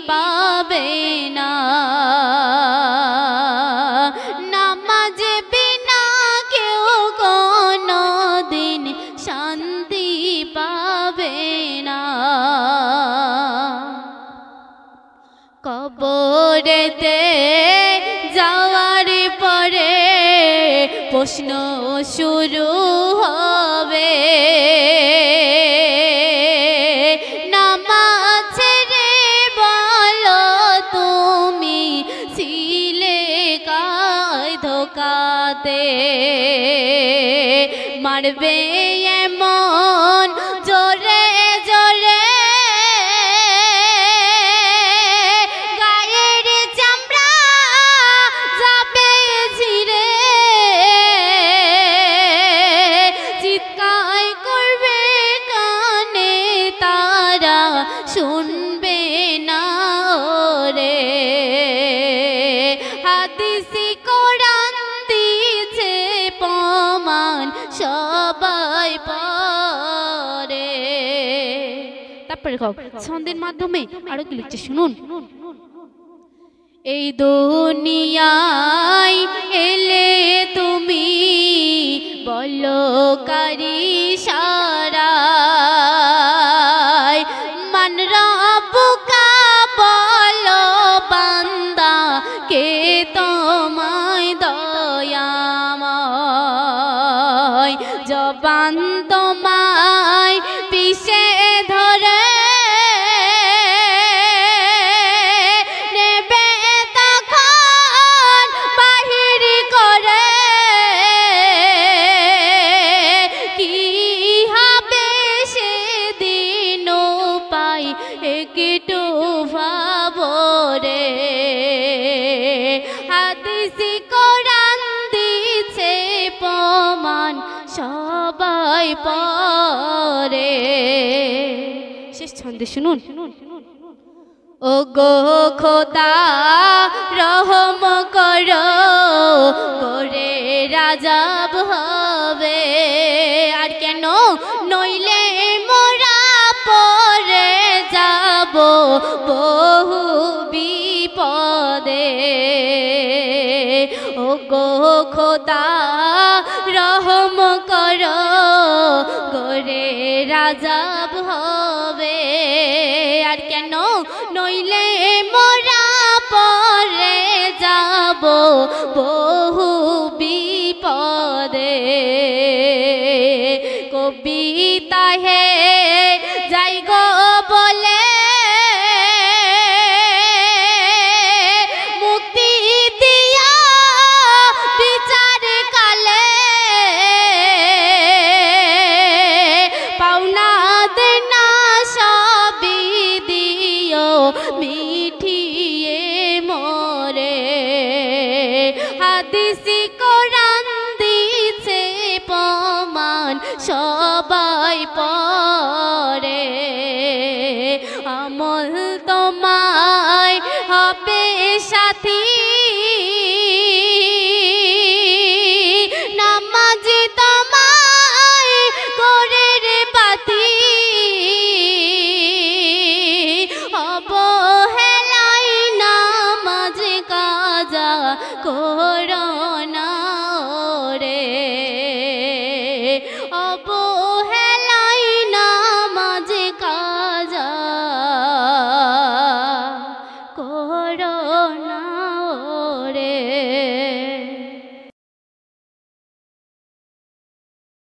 পাবে না নামাজ বিনা কেউ কোনদিন শান্তি পাবে না কবরেতে যাওয়ার পরে প্রশ্ন শুরু হবে নামাজ ছেড়ে বলো তুমি ছিলে কায় ধোকাতে মারবে এমন জোরে জোরে গায়ের চামড়া যাবে ছিঁড়ে চিৎকার করবে কানে তারা শুনবে না রে হাদিসে কোরআন দিয়েছে প্রমাণ সবাই পড়ে তারপরে ছন্দের মাধ্যমে আরো কি লিখছে শুনুন এই দুনিয়ায় এলে তুমি বলো কারি সারায় মান রব্বুকা বলো বান্দা কে তোমায় দয়াময় জবান তোমায় পিছে ধরে নেবে তখন বাহির করে কি হবে সেদিন পাই একটু ভাবো রে হাদিসে কোরআন দিছে প্রমাণ সবাই পড়ে শেষ ছন্দে শুনুন ও গো খোদা রহম করো করে রাজাব হবে আর কেন নইলে মোরা পরে যাব বহু বিপদে ও গো খোদা রহম করো করে রাজাব হবে আর কেন নইলে মোরা পরে যাব বহু বিপদে কবিতা হে যাই গো বলে মুক্তি দিয়া বিচার কালে পাওনা দেনা সবই দিও মিঠিয়ে মোরে হাদিসে কোরআন দিছে প্রমাণ সবাই পড়ে আমল তো